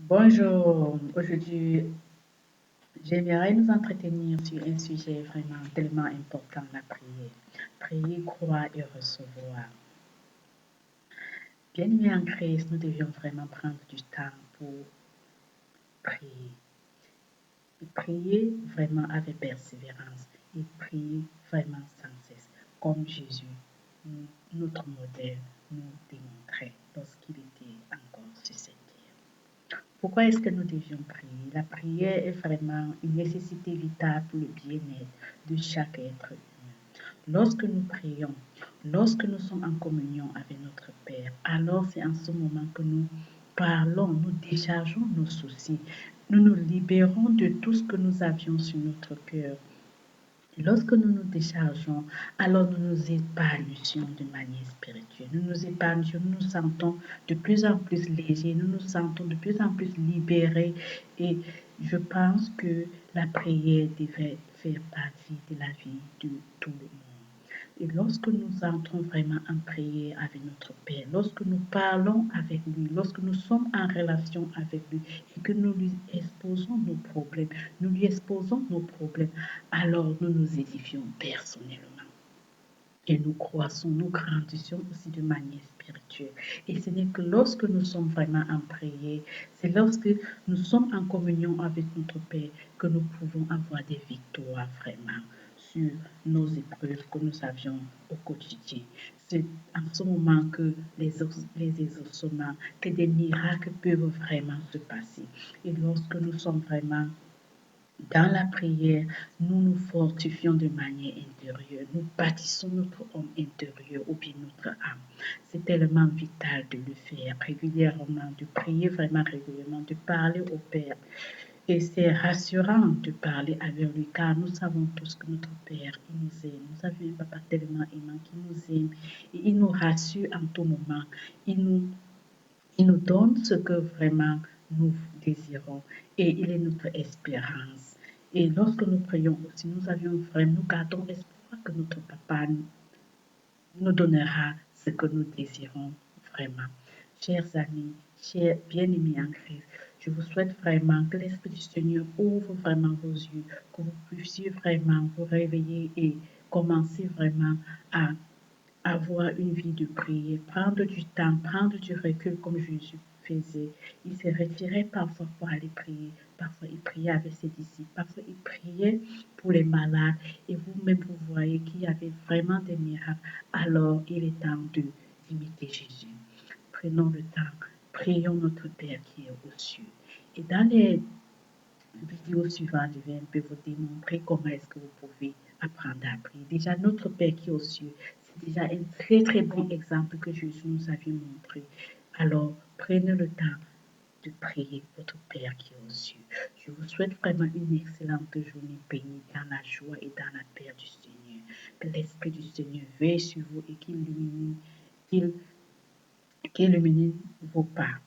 Bonjour, aujourd'hui j'aimerais nous entretenir sur un sujet vraiment tellement important, la prière. Prier, croire et recevoir. Bien-aimés en Christ, nous devions vraiment prendre du temps pour prier. Et prier vraiment avec persévérance et prier vraiment sans cesse, comme Jésus, notre modèle, nous démontrait lorsqu'il était encore sur cette terre. Pourquoi est-ce que nous devions prier? La prière est vraiment une nécessité vitale pour le bien-être de chaque être humain. Lorsque nous prions, lorsque nous sommes en communion avec notre Père, alors c'est en ce moment que nous parlons, nous déchargeons nos soucis, nous nous libérons de tout ce que nous avions sur notre cœur. Lorsque nous nous déchargeons, alors nous nous épanouissons de manière spirituelle. Nous nous épanouissons, nous nous sentons de plus en plus légers, nous nous sentons de plus en plus libérés. Et je pense que la prière devait faire partie de la vie de tout le monde. Et lorsque nous entrons vraiment en prière avec notre Père, lorsque nous parlons avec lui, lorsque nous sommes en relation avec lui et que nous lui exposons nos problèmes, alors nous nous édifions personnellement. Et nous croissons, nous grandissons aussi de manière spirituelle. Et ce n'est que lorsque nous sommes vraiment en prière, c'est lorsque nous sommes en communion avec notre Père que nous pouvons avoir des victoires vraiment sur nos épreuves que nous avions au quotidien. C'est en ce moment que les exaucements, que des miracles peuvent vraiment se passer. Et lorsque nous sommes vraiment dans la prière, nous nous fortifions de manière intérieure. Nous bâtissons notre homme intérieur ou bien notre âme. C'est tellement vital de le faire régulièrement, de prier vraiment régulièrement, de parler au Père. Et c'est rassurant de parler avec lui car nous savons tous que notre Père, il nous aime. Nous avons un papa tellement aimant qui nous aime et il nous rassure en tout moment. Il nous donne ce que vraiment nous désirons et il est notre espérance. Et lorsque nous prions aussi, nous gardons l'espoir que notre papa nous donnera ce que nous désirons vraiment. Chers amis, chers bien-aimés en Christ, je vous souhaite vraiment que l'Esprit du Seigneur ouvre vraiment vos yeux, que vous puissiez vraiment vous réveiller et commencer vraiment à avoir une vie de prière, prendre du temps, prendre du recul comme Jésus faisait. Il se retirait parfois pour aller prier, parfois il priait avec ses disciples, parfois il priait pour les malades et vous-même vous voyez qu'il y avait vraiment des miracles. Alors il est temps d'imiter Jésus. Prenons le temps, prions notre Père qui est aux cieux. Et dans les vidéos suivantes, je vais un peu vous démontrer comment est-ce que vous pouvez apprendre à prier. Déjà, notre Père qui est aux cieux, c'est déjà un très très bon exemple que Jésus nous avait montré. Alors, prenez le temps de prier votre Père qui est aux cieux. Je vous souhaite vraiment une excellente journée bénie dans la joie et dans la paix du Seigneur. Que l'Esprit du Seigneur veille sur vous et qu'il illumine vos pas.